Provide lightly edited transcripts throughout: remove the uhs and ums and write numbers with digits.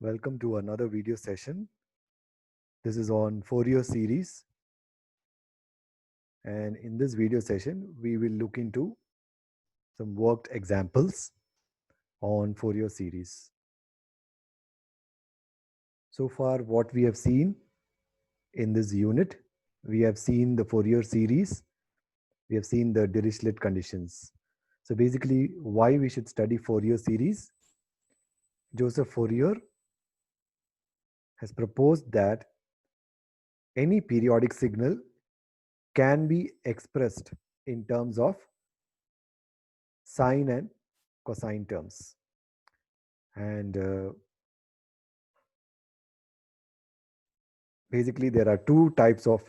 Welcome to another video session. This is on Fourier series, and in this video session we will look into some worked examples on Fourier series. So far what we have seen in this unit, we have seen the Fourier series, we have seen the Dirichlet conditions. So basically why we should study Fourier series. Joseph Fourier has proposed that any periodic signal can be expressed in terms of sine and cosine terms. And basically there are two types of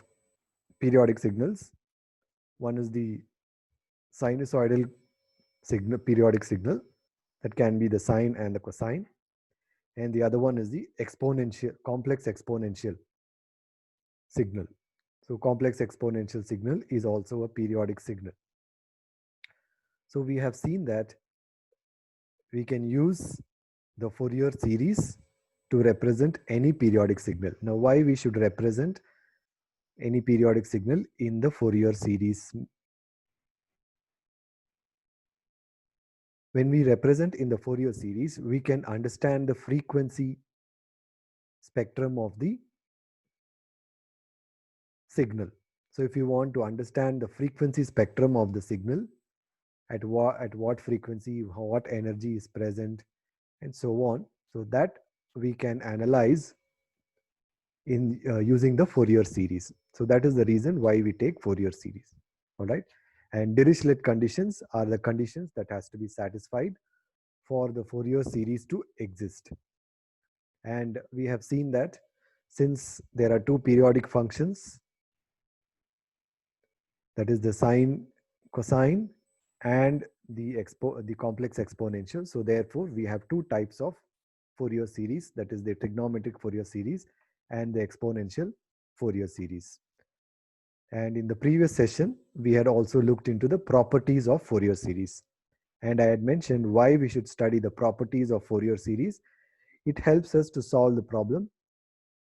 periodic signals. One is the sinusoidal signal, periodic signal, that can be the sine and the cosine. And the other one is the exponential, complex exponential signal. So complex exponential signal is also a periodic signal. So we have seen that we can use the Fourier series to represent any periodic signal. Now, why we should represent any periodic signal in the Fourier series? When we represent in the Fourier series, we can understand the frequency spectrum of the signal. So if you want to understand the frequency spectrum of the signal, at what frequency, what energy is present, and so on, so that we can analyze in using the Fourier series. So that is the reason why we take Fourier series. All right. And Dirichlet conditions are the conditions that has to be satisfied for the Fourier series to exist. And we have seen that since there are two periodic functions, that is the sine, cosine, and the complex exponential. So therefore, we have two types of Fourier series, that is the trigonometric Fourier series and the exponential Fourier series. And in the previous session, we had also looked into the properties of Fourier series. And I had mentioned why we should study the properties of Fourier series. It helps us to solve the problem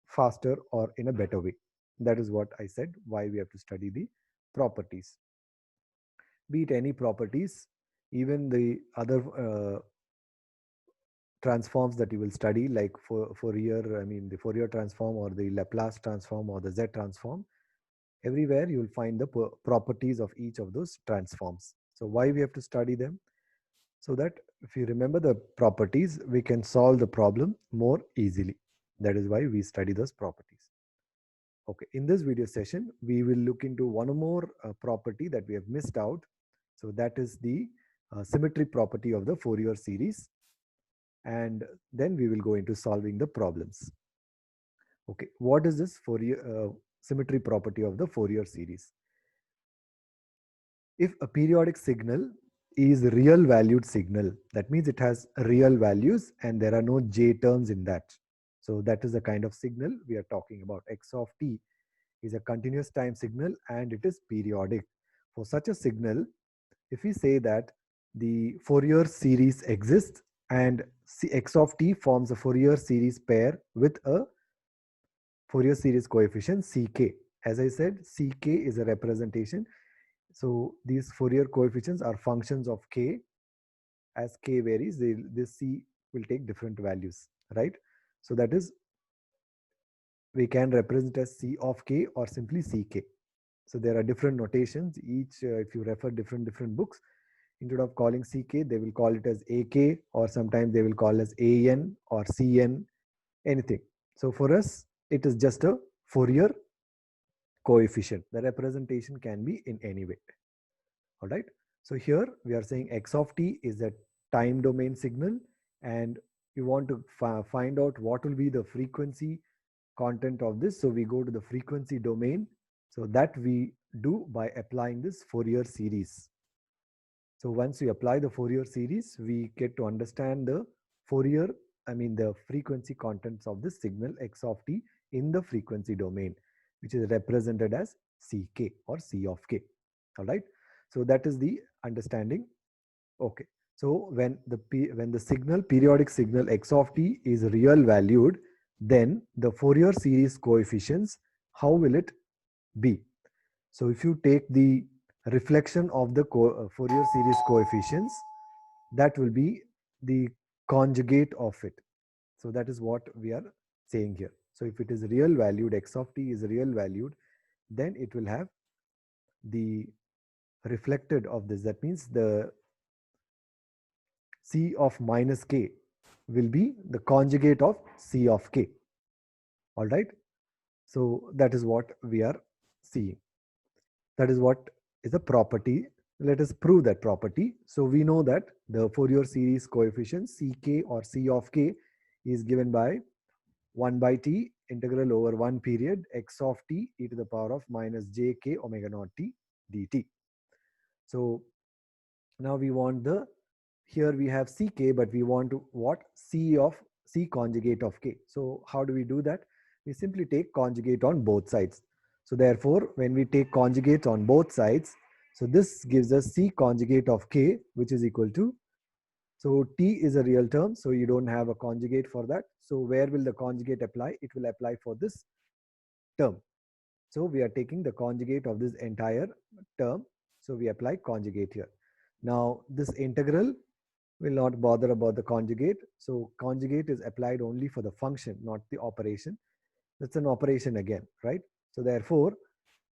faster or in a better way. That is what I said, why we have to study the properties. Be it any properties, even the other transforms that you will study, like Fourier, I mean the Fourier transform or the Laplace transform or the Z transform, everywhere you will find the properties of each of those transforms. So why we have to study them? So that if you remember the properties, we can solve the problem more easily. That is why we study those properties. Okay, in this video session, we will look into one more property that we have missed out. So that is the symmetry property of the Fourier series. And then we will go into solving the problems. Okay, what is this Fourier symmetry property of the Fourier series? If a periodic signal is real valued signal, that means it has real values and there are no j terms in that. So that is the kind of signal we are talking about. X of t is a continuous time signal and it is periodic. For such a signal, if we say that the Fourier series exists and x of t forms a Fourier series pair with a Fourier series coefficient Ck. As I said, Ck is a representation. So these Fourier coefficients are functions of k. As k varies, this C will take different values, right? So that is, we can represent as C of k or simply Ck. So there are different notations. Each, if you refer different books, instead of calling Ck, they will call it as Ak, or sometimes they will call as An or Cn, anything. So for us, it is just a Fourier coefficient. The representation can be in any way. All right. So here we are saying x of t is a time domain signal, and you want to find out what will be the frequency content of this. So we go to the frequency domain. So that we do by applying this Fourier series. So once we apply the Fourier series, we get to understand the Fourier, the frequency contents of this signal x of t in the frequency domain, which is represented as Ck or C of k. All right. So that is the understanding. Okay. So when the signal, periodic signal x of t is real valued, then the Fourier series coefficients, how will it be? So if you take the reflection of the Fourier series coefficients, that will be the conjugate of it. So that is what we are saying here. So if it is real valued, x of t is real valued, then it will have the reflected of this. That means the c of minus k will be the conjugate of c of k. All right. So that is what we are seeing. That is what is a property. Let us prove that property. So we know that the Fourier series coefficient ck or c of k is given by 1 by t integral over 1 period x of t e to the power of minus jk omega naught t dt. So now we want the, here we have ck, but we want to what? C conjugate of k. So how do we do that? We simply take conjugate on both sides. So therefore, when we take conjugate on both sides, so this gives us c conjugate of k, which is equal to, so t is a real term, so you don't have a conjugate for that. So where will the conjugate apply? It will apply for this term. So we are taking the conjugate of this entire term. So we apply conjugate here. Now this integral will not bother about the conjugate. So conjugate is applied only for the function, not the operation. That's an operation again, right? So therefore,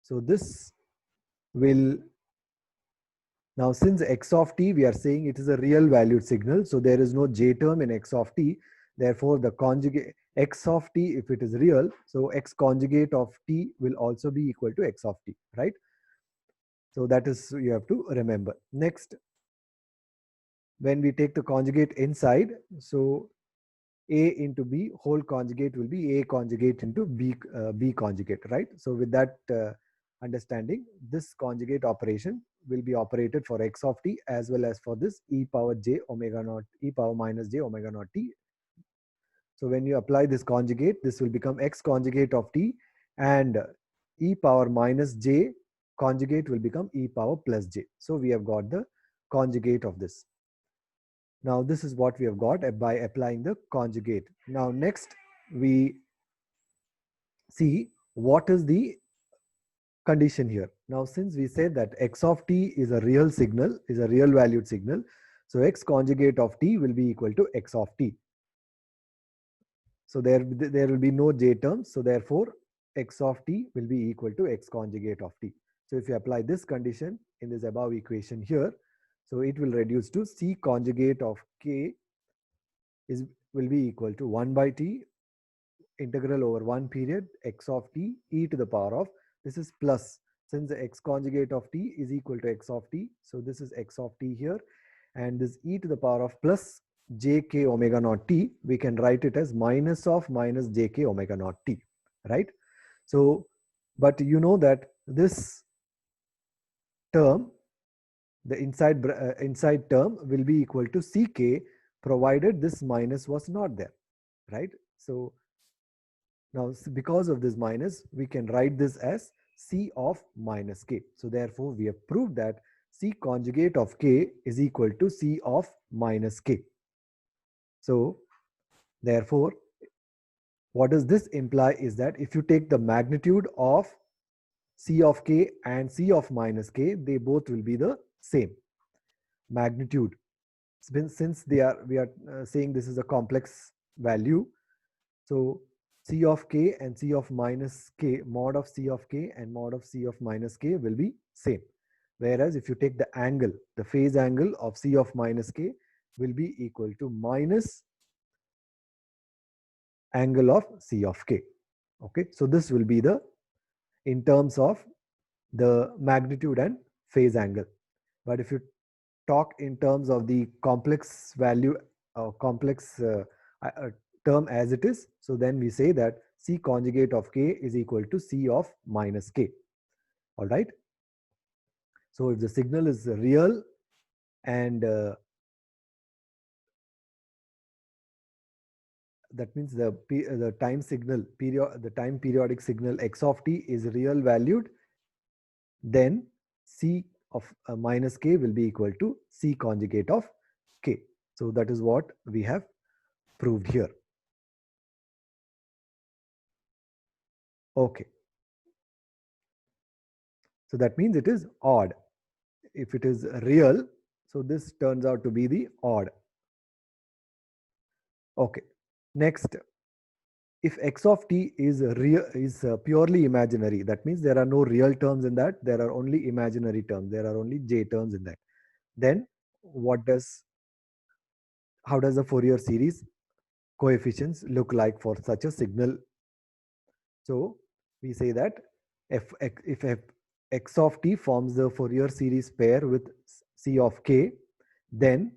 so this will, now since x of t, we are saying it is a real valued signal. So there is no j term in x of t. Therefore, the conjugate x of t, if it is real, so x conjugate of t will also be equal to x of t, right? So that is, you have to remember. Next, when we take the conjugate inside, so a into b whole conjugate will be a conjugate into b conjugate, right? So with that understanding, this conjugate operation will be operated for x of t as well as for this e power j omega naught, e power minus j omega naught t. So when you apply this conjugate, this will become x conjugate of t, and e power minus j conjugate will become e power plus j. So we have got the conjugate of this. Now this is what we have got by applying the conjugate. Now next we see what is the condition here. Now since we said that x of t is a real signal, is a real valued signal, so x conjugate of t will be equal to x of t. So there will be no j terms. So therefore x of t will be equal to x conjugate of t. So if you apply this condition in this above equation here, so it will reduce to c conjugate of k is will be equal to 1 by t integral over 1 period x of t e to the power of, this is plus, since the x conjugate of t is equal to x of t, so this is x of t here, and this e to the power of plus jk omega naught t, we can write it as minus of minus jk omega naught t, right? So but you know that this term, the inside term will be equal to ck provided this minus was not there, right? So now because of this minus, we can write this as c of minus k. So therefore we have proved that c conjugate of k is equal to c of minus k. So therefore what does this imply is that if you take the magnitude of c of k and c of minus k, they both will be the same magnitude. Since we are saying this is a complex value, so c of k and c of minus k, mod of c of k and mod of c of minus k will be same. Whereas if you take the angle, the phase angle of c of minus k will be equal to minus angle of c of k. Okay, so this will be the, in terms of the magnitude and phase angle. But if you talk in terms of the complex value or complex term as it is, so then we say that c conjugate of k is equal to c of minus k. All right. So if the signal is real and that means the time signal period, the time periodic signal x of t is real valued, then c of minus k will be equal to c conjugate of k. So that is what we have proved here. Okay. So that means it is odd. If it is real, so this turns out to be the odd. Okay. Next, if x of t is purely imaginary, that means there are no real terms in that, there are only imaginary terms, there are only j terms in that, then how does the Fourier series coefficients look like for such a signal? So we say that if x of t forms the Fourier series pair with c of k, then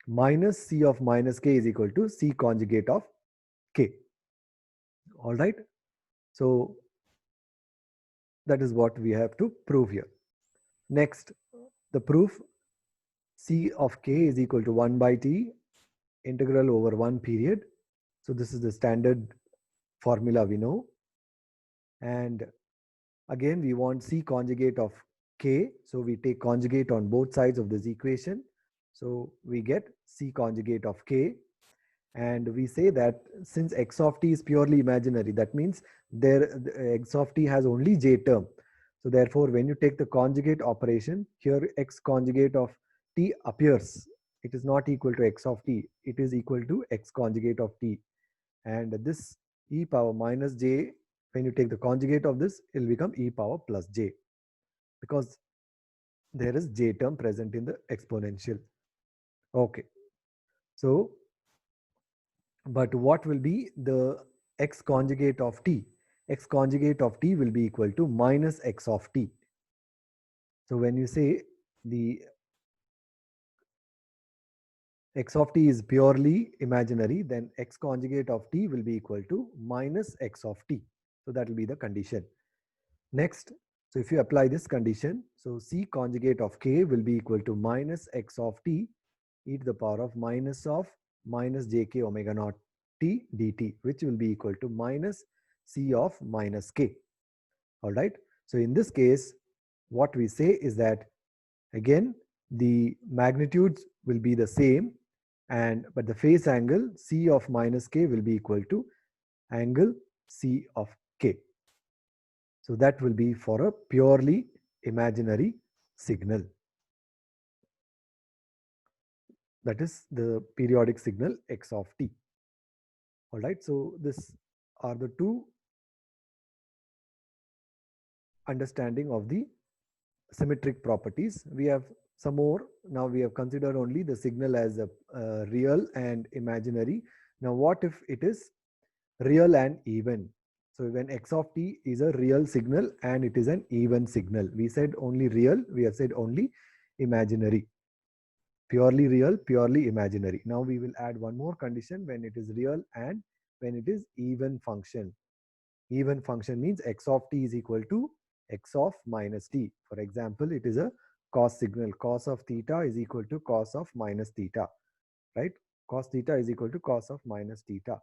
minus c of minus k is equal to c conjugate of k. All right. So that is what we have to prove here. Next, the proof c of k is equal to 1 by t integral over 1 period. So this is the standard formula we know. And again, we want c conjugate of k. So we take conjugate on both sides of this equation. So we get c conjugate of k. And we say that since x of t is purely imaginary, that means x of t has only j term. So therefore, when you take the conjugate operation, here x conjugate of t appears. It is not equal to x of t. It is equal to x conjugate of t. And this e power minus j, when you take the conjugate of this, it will become e power plus j, because there is j term present in the exponential. Okay. So, but what will be the x conjugate of t? X conjugate of t will be equal to minus x of t. So when you say the x of t is purely imaginary, then x conjugate of t will be equal to minus x of t. So that will be the condition. Next, so if you apply this condition, so c conjugate of k will be equal to minus x of t e to the power of minus jk omega naught t dt, which will be equal to minus c of minus k. All right. So in this case, what we say is that again, the magnitudes will be the same, but the phase angle c of minus k will be equal to angle c of k. So that will be for a purely imaginary signal. That is the periodic signal x of t. All right. So this are the two understanding of the symmetric properties. We have some more. Now we have considered only the signal as a real and imaginary. Now what if it is real and even? So when x of t is a real signal and it is an even signal, we said only real, we have said only imaginary. Purely real, purely imaginary. Now we will add one more condition: when it is real and when it is even function. Even function means x of t is equal to x of minus t. For example, it is a cos signal. Cos of theta is equal to cos of minus theta, right? Cos theta is equal to cos of minus theta.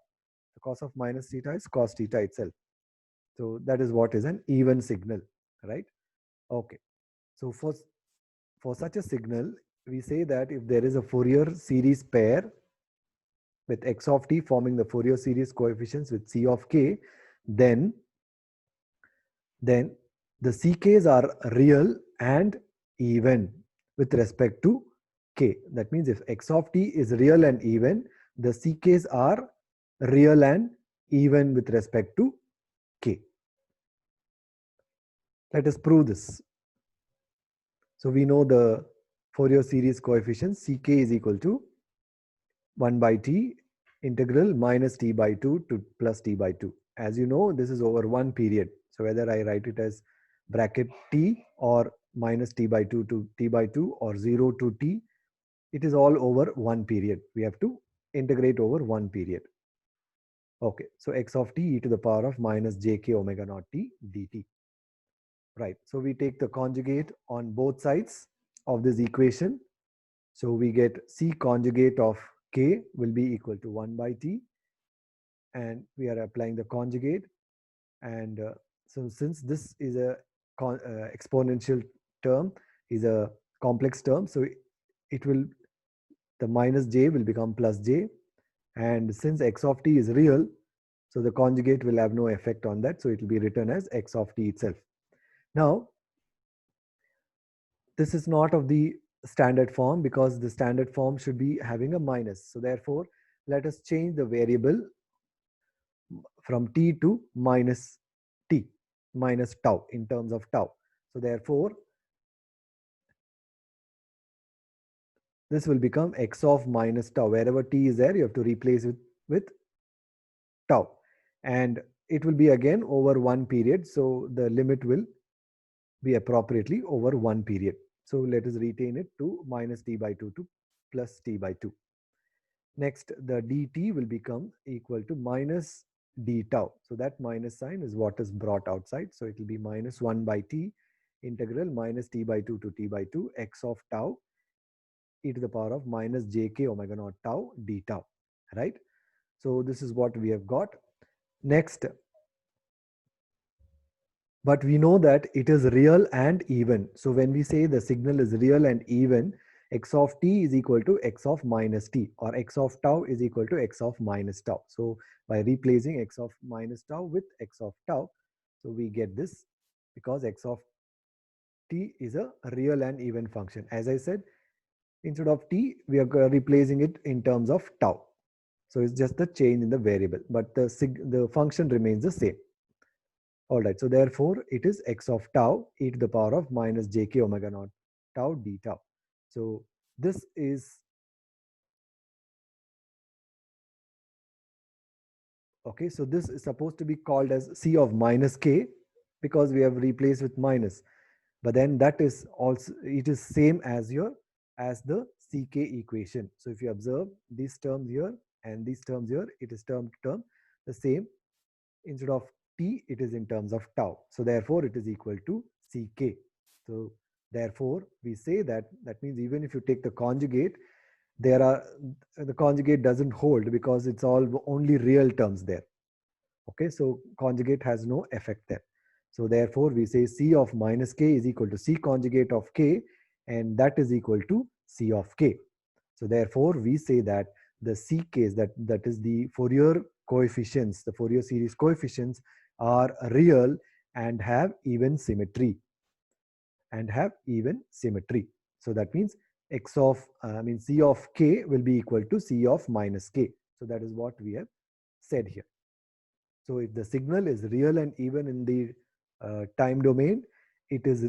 The cos of minus theta is cos theta itself. So that is what is an even signal, right? Okay. So for such a signal, we say that if there is a Fourier series pair with x of t forming the Fourier series coefficients with c of k, then the ck's are real and even with respect to k. That means if x of t is real and even, the ck's are real and even with respect to k. Let us prove this. So we know the Fourier series coefficients ck is equal to 1 by t integral minus t by 2 to plus t by 2. As you know, this is over one period. So whether I write it as bracket t or minus t by 2 to t by 2 or 0 to t, it is all over one period. We have to integrate over one period. Okay, so x of t e to the power of minus jk omega naught t dt. Right, so we take the conjugate on both sides of this equation. So we get c conjugate of k will be equal to 1 by t, and we are applying the conjugate. And so since this is a exponential term, is a complex term, so it will the minus j will become plus j. And since x of t is real, so the conjugate will have no effect on that. So it will be written as x of t itself. Now, this is not of the standard form because the standard form should be having a minus. So therefore, let us change the variable from t to t, minus tau in terms of tau. So therefore, this will become x of minus tau. Wherever t is there, you have to replace it with tau. And it will be again over one period. So the limit will be appropriately over one period. So let us retain it to minus t by 2 to plus t by 2. Next, the dt will become equal to minus d tau. So that minus sign is what is brought outside. So it will be minus 1 by t integral minus t by 2 to t by 2 x of tau e to the power of minus jk omega naught tau d tau, right? So this is what we have got. Next, but we know that it is real and even. So when we say the signal is real and even, x of t is equal to x of minus t, or x of tau is equal to x of minus tau. So by replacing x of minus tau with x of tau, so we get this because x of t is a real and even function. As I said, instead of t, we are replacing it in terms of tau. So it's just the change in the variable, but the function remains the same. All right, so therefore it is x of tau e to the power of minus jk omega naught tau d tau. So this is, okay, so this is supposed to be called as c of minus k because we have replaced with minus. But then that is also, it is same as the ck equation. So if you observe these terms here and these terms here, it is term to term the same. Instead of t, it is in terms of tau. So therefore it is equal to ck. So therefore we say that means even if you take the conjugate, the conjugate doesn't hold because it's all only real terms there. Okay, so conjugate has no effect there. So therefore we say c of minus k is equal to c conjugate of k, and that is equal to c of k. So therefore we say that the ck's, that is the Fourier coefficients, the Fourier series coefficients, are real and have even symmetry. So that means c of k will be equal to c of minus k. So that is what we have said here. So if the signal is real and even in the time domain, it is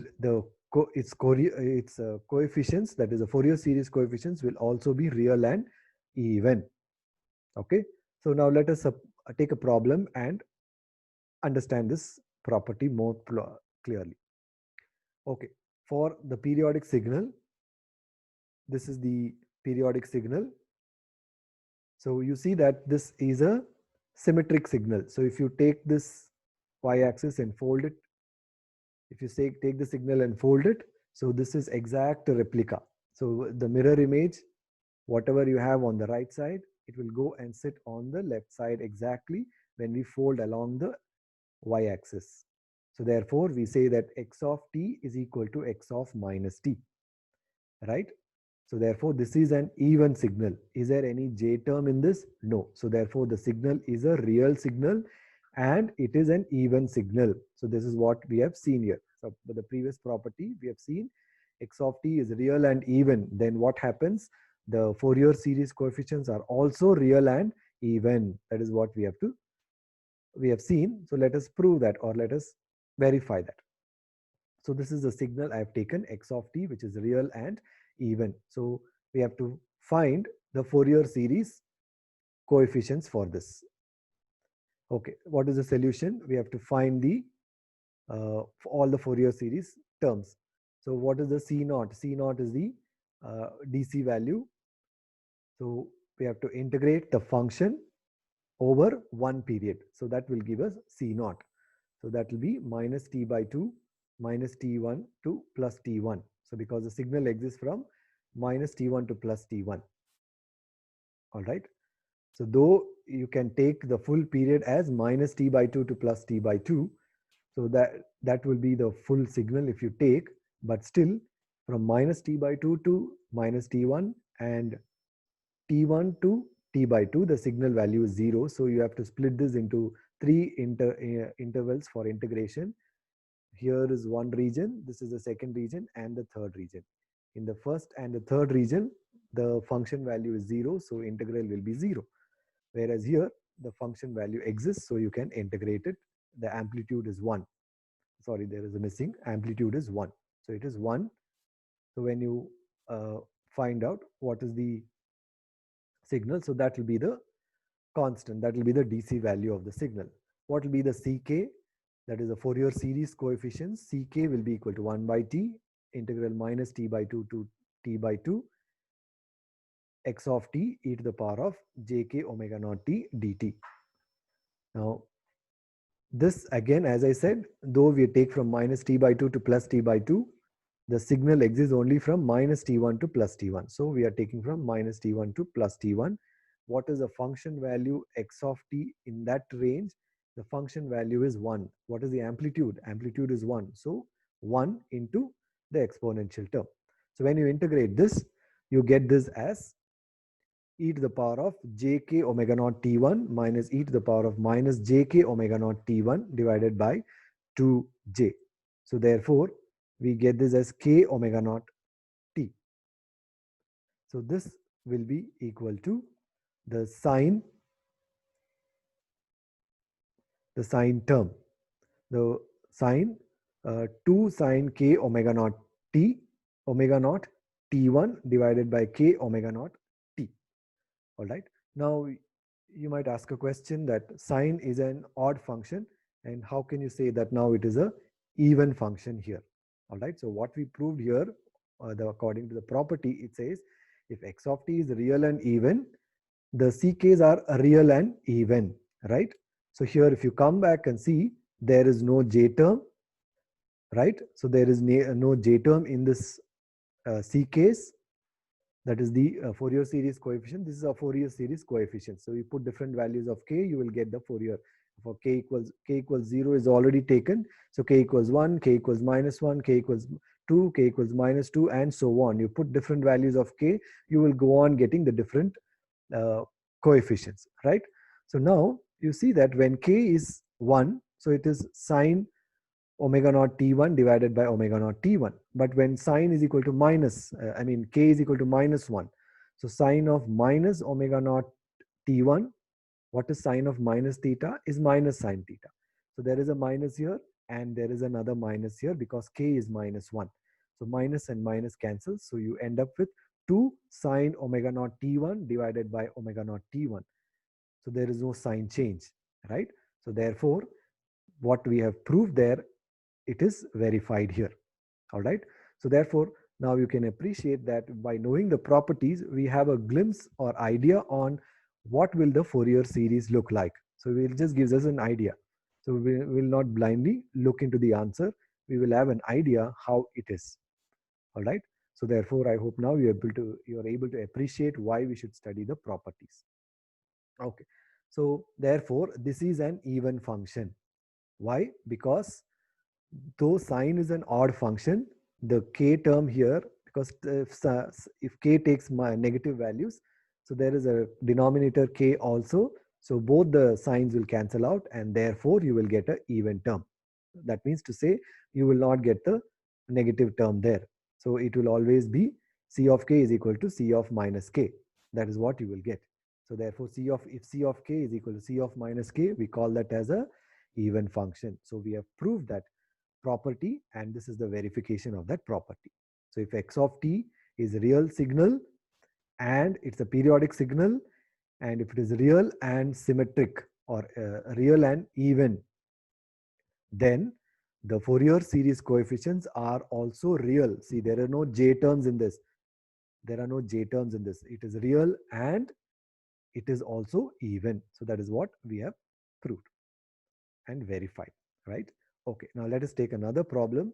its coefficients, that is the Fourier series coefficients, will also be real and even. Okay. So now let us take a problem and understand this property more clearly. Okay. For the periodic signal, this is the periodic signal. So you see that this is a symmetric signal. So if you take this y-axis and fold it, if you say take the signal and fold it, so this is exact replica. So the mirror image, whatever you have on the right side, it will go and sit on the left side exactly when we fold along the y-axis. So therefore we say that x of t is equal to x of minus t, right? So therefore this is an even signal. Is there any j term in this? No. So therefore the signal is a real signal and it is an even signal. So this is what we have seen here. So for the previous property we have seen x of t is real and even. Then what happens? The Fourier series coefficients are also real and even. That is what we have seen. So let us prove that, or let us verify that. So this is the signal I have taken, x of t, which is real and even. So we have to find the Fourier series coefficients for this. Okay, what is the solution? We have to find the all the Fourier series terms. So what is the C naught? C naught is the DC value. So we have to integrate the function over one period. So that will give us C naught. So that will be minus t by 2 minus t1 to plus t1. So because the signal exists from minus t1 to plus t1. All right. So though you can take the full period as minus t by 2 to plus t by 2, so that will be the full signal if you take, but still from minus t by 2 to minus t1 and t1 to t by 2, the signal value is 0. So you have to split this into three intervals for integration. Here is one region, this is the second region, and the third region. In the first and the third region, the function value is 0, so integral will be 0. Whereas here, the function value exists, so you can integrate it. The amplitude is 1. Sorry, there is a missing. Amplitude is 1. So it is 1. So when you uh, find out what is the signal, so that will be the constant, that will be the DC value of the signal. What will be the CK? That is a Fourier series coefficient. CK will be equal to 1 by t, integral minus t by 2 to t by 2, x of t e to the power of jk omega naught t dt. Now, this again, as I said, though we take from minus t by 2 to plus t by 2, the signal exists only from minus t1 to plus t1. So we are taking from minus t1 to plus t1. What is the function value x of t in that range? The function value is 1. What is the amplitude? Amplitude is 1. So 1 into the exponential term. So when you integrate this, you get this as e to the power of jk omega naught t1 minus e to the power of minus jk omega naught t1 divided by 2j. So therefore, we get this as k omega naught t. So this will be equal to the sine term, the sine 2 sine k omega naught t, omega naught t1 divided by k omega naught t. All right. Now you might ask a question that sine is an odd function, and how can you say that now it is a even function here? All right. So what we proved here, according to the property, it says if x of t is real and even, the ck's are real and even, right? So here, if you come back and see, there is no j term, right? So there is no j term in this ck's. That is the Fourier series coefficient. This is a Fourier series coefficient. So you put different values of k, you will get the Fourier. For k equals 0 is already taken. So k equals 1, k equals minus 1, k equals 2, k equals minus 2, and so on. You put different values of k, you will go on getting the different uh, coefficients, right? So now you see that when k is 1, so it is sine omega naught t1 divided by omega naught t1. But when sine is equal to minus, k is equal to minus 1. So sine of minus omega naught t1, what is sine of minus theta? Is minus sine theta. So there is a minus here and there is another minus here because k is minus 1. So minus and minus cancels. So you end up with 2 sine omega naught t1 divided by omega naught t1. So there is no sign change, right? So therefore, what we have proved there, it is verified here. All right. So therefore, now you can appreciate that by knowing the properties, we have a glimpse or idea on what will the Fourier series look like. So it just gives us an idea. So we will not blindly look into the answer. We will have an idea how it is. All right. So therefore, I hope now you are able to appreciate why we should study the properties. Okay. So therefore, this is an even function. Why? Because though sine is an odd function, the k term here, because if k takes my negative values, so there is a denominator k also. So both the signs will cancel out and therefore you will get an even term. That means to say you will not get the negative term there. So it will always be c of k is equal to c of minus k. That is what you will get. So therefore if c of k is equal to c of minus k, we call that as a even function. So we have proved that property and this is the verification of that property. So if x of t is a real signal and it's a periodic signal, and if it is real and symmetric or real and even, then the Fourier series coefficients are also real. See, there are no j terms in this. There are no j terms in this. It is real and it is also even. So that is what we have proved and verified, right? Okay, now let us take another problem.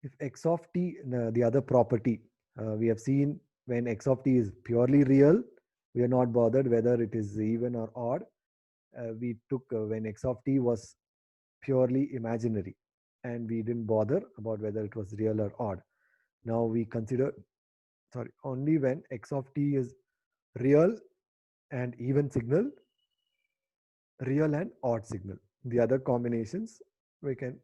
If x of t, the other property, we have seen when x of t is purely real, we are not bothered whether it is even or odd. We took when x of t was purely imaginary and we didn't bother about whether it was real or odd. Now we consider, sorry, only when x of t is real and even signal, real and odd signal. The other combinations we can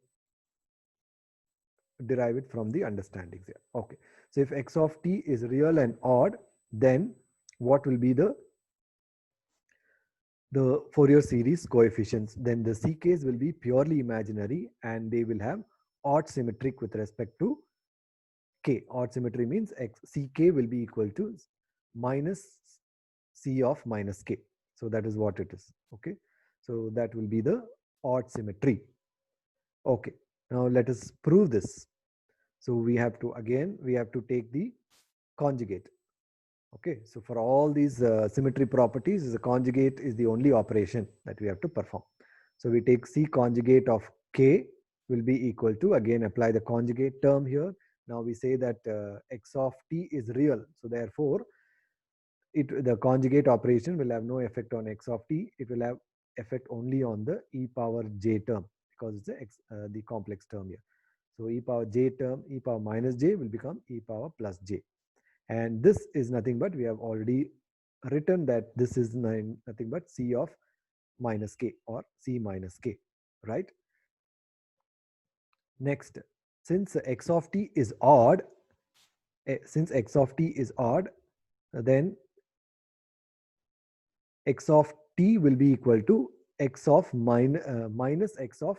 derive it from the understandings here. Okay. So if x of t is real and odd, then what will be the Fourier series coefficients? Then the ck's will be purely imaginary and they will have odd symmetric with respect to k. Odd symmetry means ck will be equal to minus c of minus k. So that is what it is. Okay. So that will be the odd symmetry. Okay. Now let us prove this. So we have to take the conjugate. Okay. So for all these symmetry properties, the conjugate is the only operation that we have to perform. So we take C conjugate of K will be equal to, again apply the conjugate term here. Now we say that x of t is real. So therefore, the conjugate operation will have no effect on x of t. It will have effect only on the e power j term because it's the complex term here. So e power j term, e power minus j will become e power plus j. And this is nothing but, we have already written that this is nothing but c of minus k or c minus k, right? Next, since x of t is odd, then x of t will be equal to x of minus x of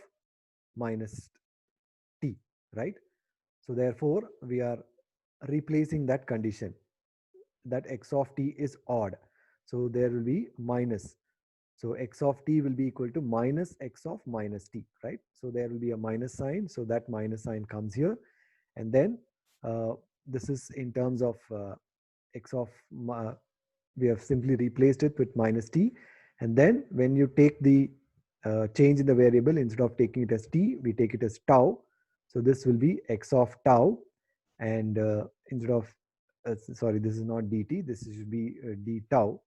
minus t, right? So therefore, we are replacing that condition that x of t is odd. So there will be minus. So x of t will be equal to minus x of minus t, right? So there will be a minus sign. So that minus sign comes here. And then this is in terms of x of, we have simply replaced it with minus t. And then when you take the change in the variable, instead of taking it as t, we take it as tau. So this will be x of tau. And instead of, sorry, this is not dt, this should be d tau.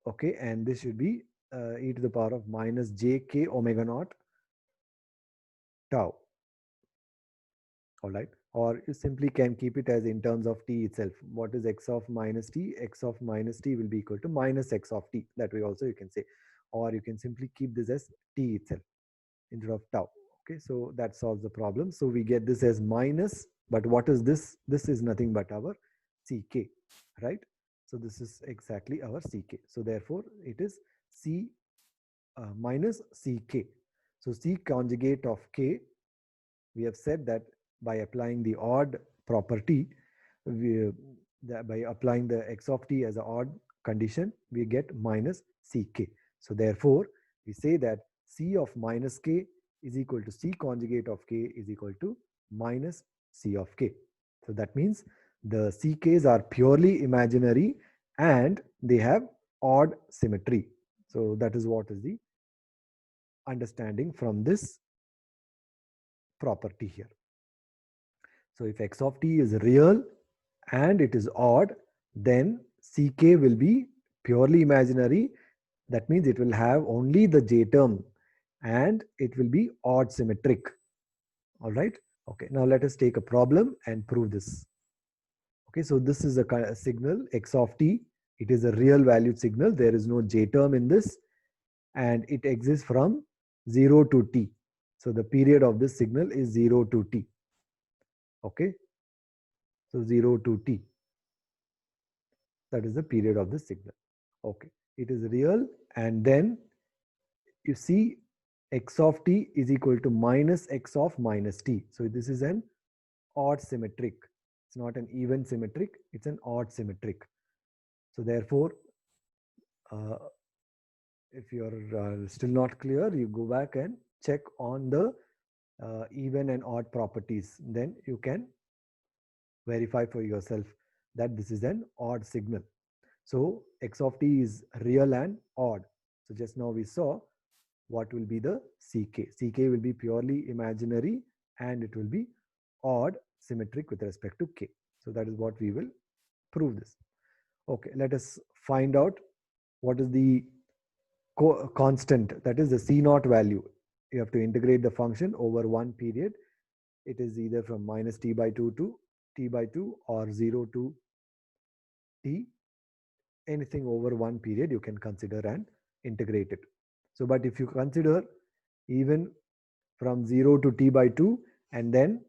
Okay, and this should be e to the power of minus jk omega naught tau. All right, or you simply can keep it as in terms of t itself. What is x of minus t? X of minus t will be equal to minus x of t. That way also you can say, or you can simply keep this as t itself instead of tau. Okay, so that solves the problem. So we get this as minus, but what is this? This is nothing but our ck, right? So this is exactly our ck. So therefore it is c minus ck. So c conjugate of k, we have said that by applying the odd property, by applying the x of t as an odd condition, we get minus ck. So therefore, we say that c of minus k is equal to c conjugate of k is equal to minus c of k. So that means the ck's are purely imaginary and they have odd symmetry. So that is what is the understanding from this property here. So if x of t is real and it is odd, then ck will be purely imaginary. That means it will have only the j term and it will be odd symmetric. All right. Okay. Now let us take a problem and prove this. Okay. So this is a signal x of t. It is a real valued signal. There is no j term in this and it exists from 0 to t. So the period of this signal is 0 to t. Okay. So 0 to t. That is the period of the signal. Okay. It is real. And then you see x of t is equal to minus x of minus t. So this is an odd symmetric. It's not an even symmetric. It's an odd symmetric. So therefore, if you're still not clear, you go back and check on the even and odd properties. Then you can verify for yourself that this is an odd signal. So x of t is real and odd. So just now we saw what will be the ck. Ck will be purely imaginary and it will be odd symmetric with respect to k. So that is what we will prove this. Okay, let us find out what is the constant, that is the c naught value. You have to integrate the function over one period. It is either from minus t by 2 to t by 2 or 0 to t, anything over one period you can consider and integrate it. So, but if you consider even from 0 to t by 2 and then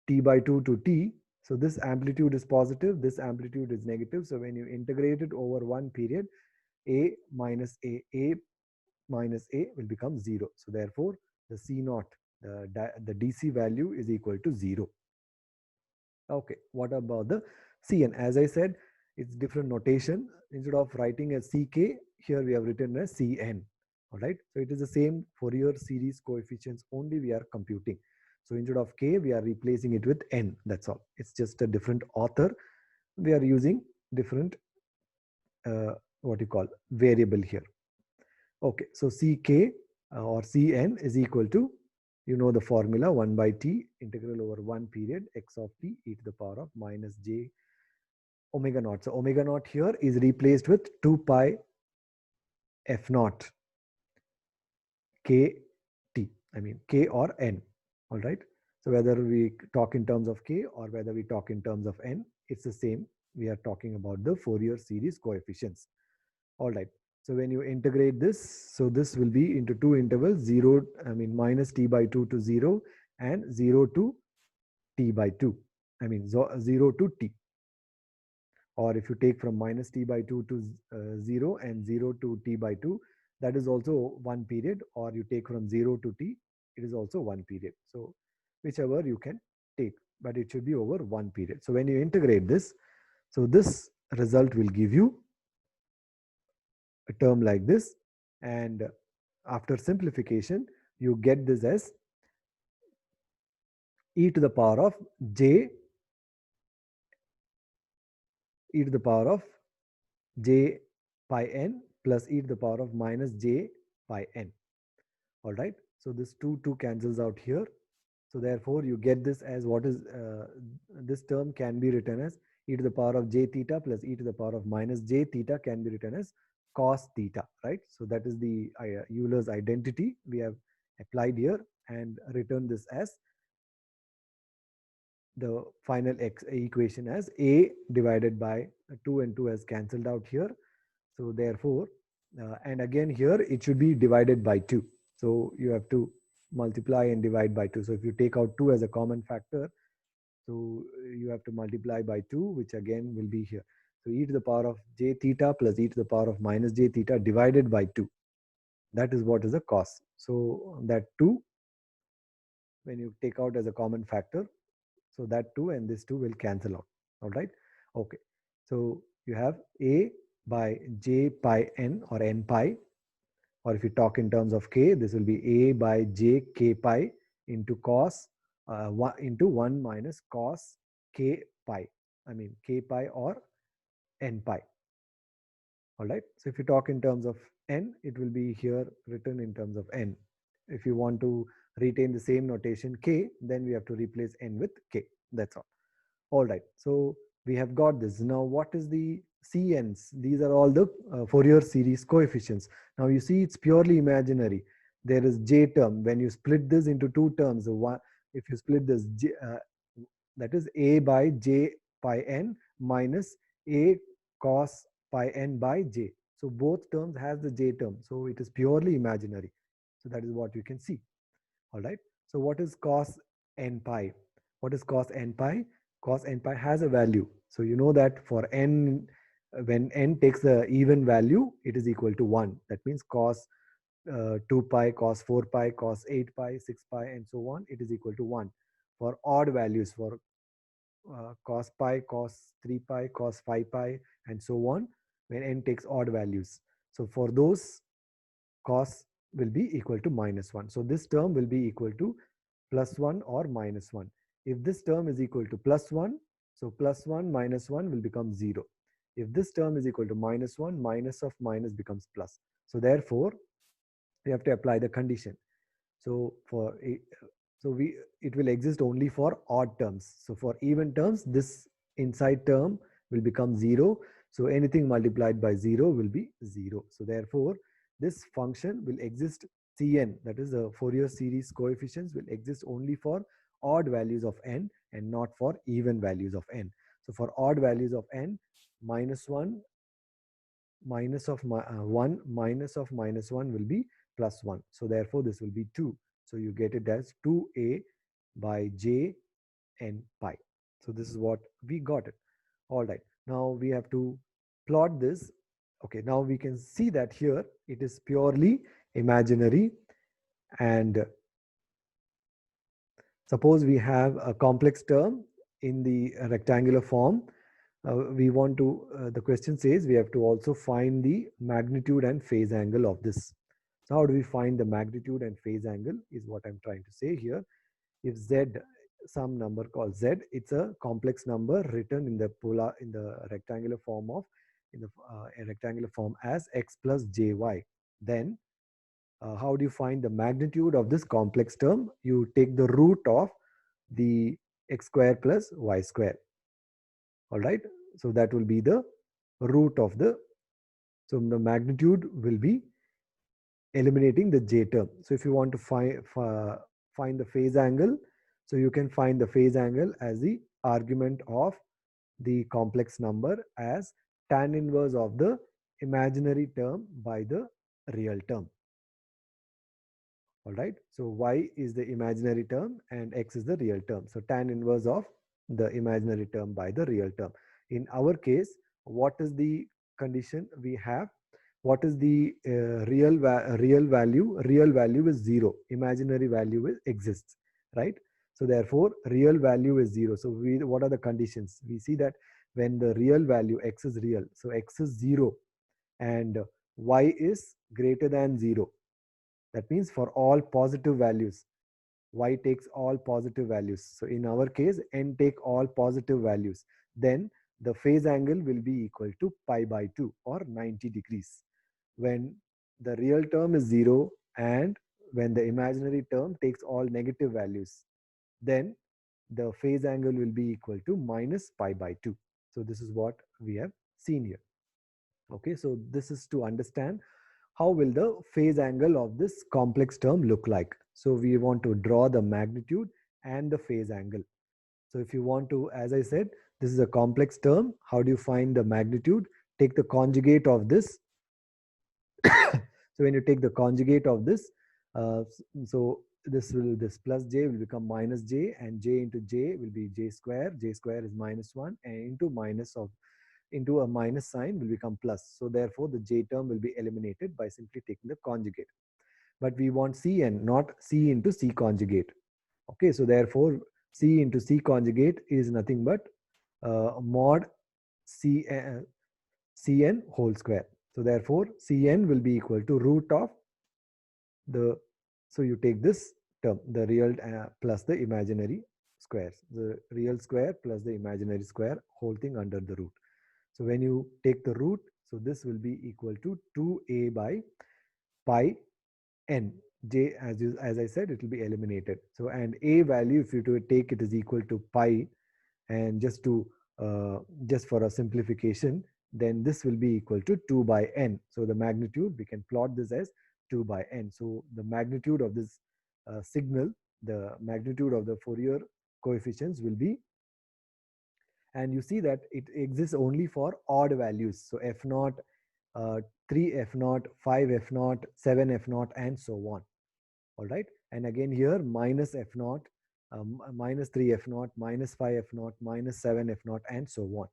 t by 2 to t, so this amplitude is positive, this amplitude is negative. So when you integrate it over one period, a minus a will become 0. So therefore, the C naught, the DC value is equal to 0. Okay, what about the Cn? As I said, it's different notation. Instead of writing as Ck, here we have written as Cn. All right, so it is the same Fourier series coefficients only we are computing. So instead of k, we are replacing it with n. That's all. It's just a different author. We are using different what you call variable here. Okay, so Ck or Cn is equal to, you know the formula, 1 by t integral over one period x of t e to the power of minus j omega naught. So omega naught here is replaced with 2 pi f naught k t, I mean k or n. All right. So whether we talk in terms of k or whether we talk in terms of n, it's the same. We are talking about the Fourier series coefficients. All right. So when you integrate this, so this will be into two intervals, 0, I mean minus t by 2 to 0 and 0 to t by 2. I mean 0 to t. Or if you take from minus t by 2 to 0 and 0 to t by 2, that is also one period. Or you take from 0 to t, it is also one period. So whichever you can take, but it should be over one period. So when you integrate this, so this result will give you a term like this, and after simplification you get this as e to the power of j, e to the power of j pi n plus e to the power of minus j pi n. All right, so this 2 cancels out here. So therefore you get this as what is this term can be written as e to the power of j theta plus e to the power of minus j theta can be written as cos theta, right? So that is the Euler's identity we have applied here and written this as the final equation as a divided by 2, and 2 has cancelled out here. So therefore, and again here it should be divided by 2. So you have to multiply and divide by 2. So if you take out 2 as a common factor, so you have to multiply by 2, which again will be here. So e to the power of j theta plus e to the power of minus j theta divided by 2. That is what is the cos. So that 2, when you take out as a common factor, so that 2 and this 2 will cancel out. All right. Okay. So you have a by j pi n or n pi, or if you talk in terms of k, this will be a by j k pi into cos 1 into 1 minus cos k pi. I mean k pi or n pi. All right. So if you talk in terms of n, it will be here written in terms of n. If you want to retain the same notation k, then we have to replace n with k. That's all. All right. So we have got this. Now what is the Cn's? These are all the Fourier series coefficients. Now you see it's purely imaginary. There is j term. When you split this into two terms, one, if you split this, that is a by j pi n minus a cos pi n by j. So both terms has the j term. So it is purely imaginary. So that is what you can see. All right. So what is cos n pi? What is cos n pi? Cos n pi has a value. So you know that for n, when n takes the even value, it is equal to 1. That means cos 2 pi, cos 4 pi, cos 8 pi, 6 pi, and so on, it is equal to 1. For odd values, for cos pi, cos 3 pi, cos 5 pi, and so on, when n takes odd values. So for those, cos will be equal to minus 1. So this term will be equal to plus 1 or minus 1. If this term is equal to plus 1, so plus 1 minus 1 will become 0. If this term is equal to minus 1, minus of minus becomes plus. So therefore, we have to apply the condition. So for it will exist only for odd terms. So for even terms, this inside term will become 0. So anything multiplied by 0 will be 0. So therefore, this function will exist, Cn, that is the Fourier series coefficients, will exist only for odd values of n and not for even values of n. So for odd values of n, minus 1 minus of 1 minus of minus 1 will be plus 1. So therefore this will be 2. So you get it as 2a by j n pi. So this is what we got it. All right. Now we have to plot this. Okay, now we can see that here it is purely imaginary, and suppose we have a complex term in the rectangular form. We want to, the question says we have to also find the magnitude and phase angle of this. So how do we find the magnitude and phase angle is what I'm trying to say here. If z, some number called z, it's a complex number written in the rectangular form of, in the a rectangular form as x plus jy, then how do you find the magnitude of this complex term? You take the root of the x square plus y square. All right. So that will be the root of the, so the magnitude will be eliminating the j term. So if you want to find the phase angle, so you can find the phase angle as the argument of the complex number as tan inverse of the imaginary term by the real term. All right. So y is the imaginary term and x is the real term. So tan inverse of the imaginary term by the real term. In our case, what is the condition we have? What is the real value? Real value is 0. Imaginary value exists, right? So therefore, real value is 0. So what are the conditions? We see that when the real value x is real, so x is 0 and y is greater than 0. That means for all positive values, y takes all positive values. So in our case, n take all positive values. Then the phase angle will be equal to pi by 2 or 90 degrees. When the real term is 0 and when the imaginary term takes all negative values, then the phase angle will be equal to minus pi by 2. So this is what we have seen here. Okay, so this is to understand how will the phase angle of this complex term look like. So we want to draw the magnitude and the phase angle. So if you want to, as I said, this is a complex term. How do you find the magnitude? Take the conjugate of this. So when you take the conjugate of this, so this plus j will become minus j, and j into j will be j square. J square is minus 1, and into a minus sign will become plus. So therefore the j term will be eliminated by simply taking the conjugate. But we want cn, not c into c conjugate. Okay, so therefore c into c conjugate is nothing but mod cn whole square. So therefore cn will be equal to root of the, so you take this term, the real plus the imaginary squares, the real square plus the imaginary square, whole thing under the root. So when you take the root, so this will be equal to 2a by pi n. J, as I said, it will be eliminated. So and a value, if you take it is equal to pi, and just for a simplification, then this will be equal to 2 by n. So the magnitude, we can plot this as 2 by n. So the magnitude of this signal, the magnitude of the Fourier coefficients will be, and you see that it exists only for odd values. So f naught, 3 f naught, 5 f naught, 7 f naught, and so on. All right. And again here minus f naught, minus 3 f naught, minus 5 f naught, minus 7 f naught, and so on.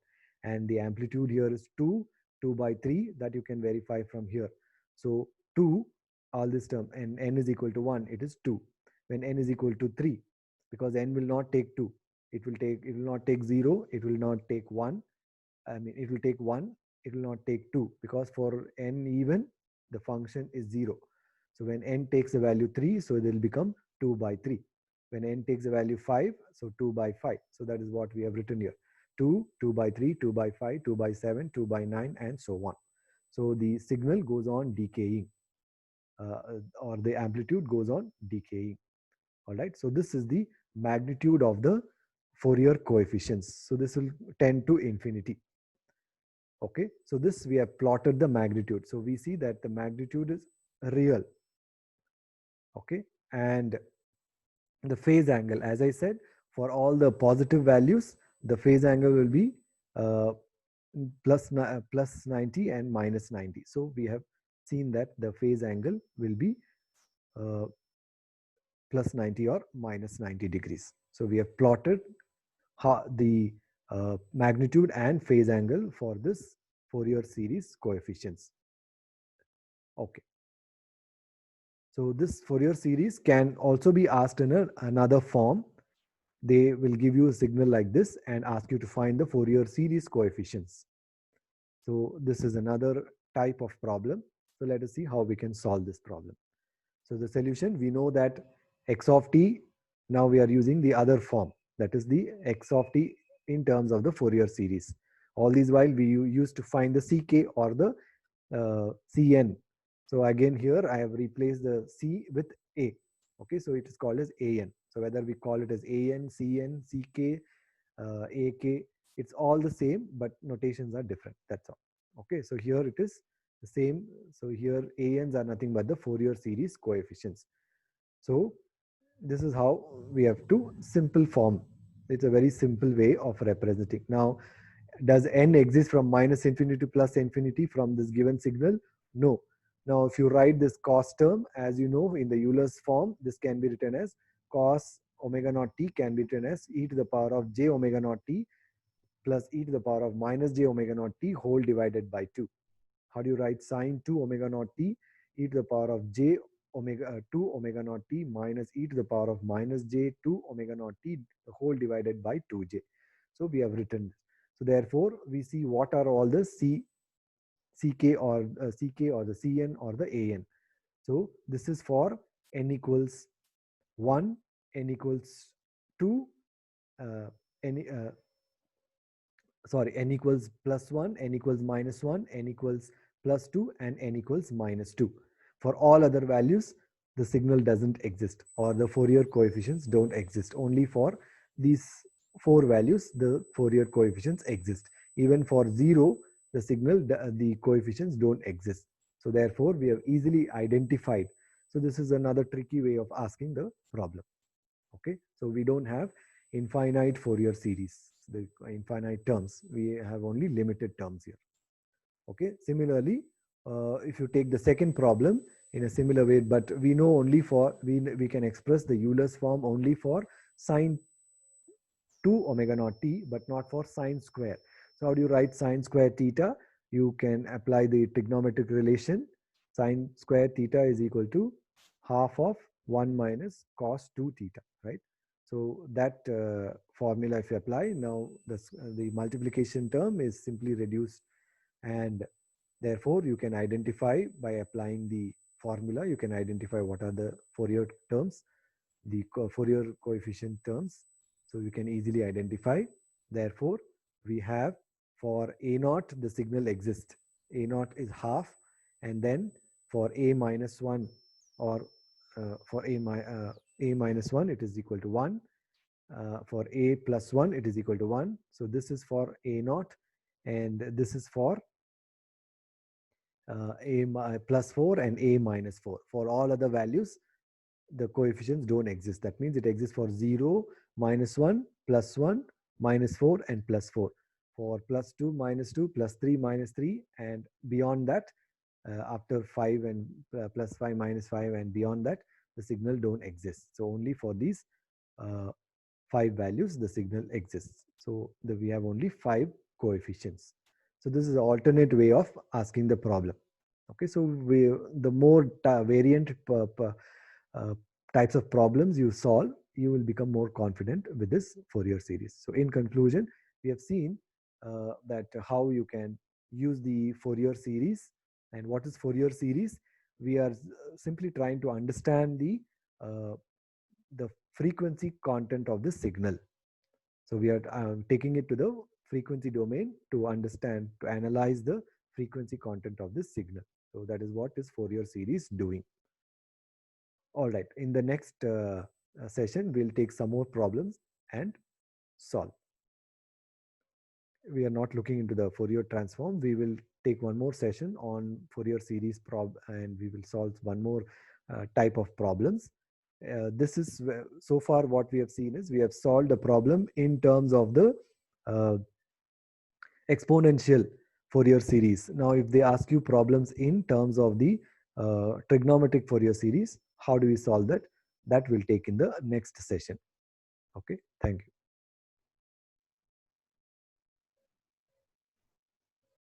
And the amplitude here is 2 by 3, that you can verify from here. So 2, all this term, and n is equal to 1, it is 2. When n is equal to 3, because n will not take 2, it will not take 0, it will not take 1. I mean, it will take 1, it will not take 2, because for n even, the function is 0. So when n takes a value 3, so it will become 2 by 3. When n takes a value 5, so 2 by 5. So that is what we have written here. 2, 2 by 3, 2 by 5, 2 by 7, 2 by 9, and so on. So the signal goes on decaying, or the amplitude goes on decaying. All right. So this is the magnitude of the Fourier coefficients. So this will tend to infinity. Okay. So this, we have plotted the magnitude. So we see that the magnitude is real. Okay. And the phase angle, as I said, for all the positive values, the phase angle will be uh, plus 90 and minus 90. So we have seen that the phase angle will be uh, plus 90 or minus 90 degrees. So we have plotted the magnitude and phase angle for this Fourier series coefficients. Okay. So this Fourier series can also be asked in another form. They will give you a signal like this and ask you to find the Fourier series coefficients. So this is another type of problem. So let us see how we can solve this problem. So the solution, we know that x of t, now we are using the other form, that is the x of t in terms of the Fourier series. All these while we used to find the ck or the cn. So again here I have replaced the c with a. Okay, so it is called as an. So whether we call it as an, cn, ck, ak, it's all the same, but notations are different. That's all. Okay, so here it is the same. So here ans are nothing but the Fourier series coefficients. So this is how we have to simple form. It's a very simple way of representing. Now, does n exist from minus infinity to plus infinity from this given signal? No. Now, if you write this cos term, as you know, in the Euler's form, this can be written as cos omega naught t can be written as e to the power of j omega naught t plus e to the power of minus j omega naught t whole divided by 2. How do you write sine 2 omega naught t e to the power of j omega 2 omega naught t minus e to the power of minus j 2 omega naught t the whole divided by 2j. So we have written this. So therefore we see what are all the ck or the cn or the an. So this is for n equals 1, n equals 2, uh, n, uh, n equals plus 1, n equals minus 1, n equals plus 2, and n equals minus 2. For all other values, the signal doesn't exist, or the Fourier coefficients don't exist. Only for these 4 values, the Fourier coefficients exist. Even for 0, the signal, the coefficients don't exist. So therefore, we have easily identified. So this is another tricky way of asking the problem. Okay, so we don't have infinite Fourier series, the infinite terms. We have only limited terms here. Okay, similarly, if you take the second problem in a similar way, but we know only for, we can express the Euler's form only for sine 2 omega naught t, but not for sine square. So how do you write sine square theta? You can apply the trigonometric relation. Sine square theta is equal to half of 1 minus cos 2 theta, right? So that formula, if you apply, now the multiplication term is simply reduced, and therefore you can identify by applying the formula, you can identify what are the Fourier terms, the Fourier coefficient terms. So you can easily identify. Therefore, we have for A naught, the signal exists. A naught is half, and then for A minus 1 or for A minus 1, it is equal to 1. For A plus 1, it is equal to 1. So this is for A naught, and this is for A plus 4 and A minus 4. For all other values, the coefficients don't exist. That means it exists for 0, minus 1, plus 1, minus 4, and plus 4. For plus 2, minus 2, plus 3, minus 3, and beyond that, after 5 and plus 5, minus 5, and beyond that, the signal don't exist. So only for these 5 values, the signal exists. So we have only 5 coefficients. So this is an alternate way of asking the problem. Okay, so the more variant uh, types of problems you solve, you will become more confident with this Fourier series. So in conclusion, we have seen that how you can use the Fourier series. And what is Fourier series? We are simply trying to understand the frequency content of the signal. So we are taking it to the frequency domain to understand, to analyze the frequency content of this signal. So that is what is Fourier series doing. All right, in the next session, we'll take some more problems and solve. We are not looking into the Fourier transform. We will take one more session on Fourier series and we will solve one more type of problems. This is so far what we have seen is we have solved a problem in terms of the exponential Fourier series. Now, if they ask you problems in terms of the trigonometric Fourier series, how do we solve that? That we'll take in the next session. Okay, thank you.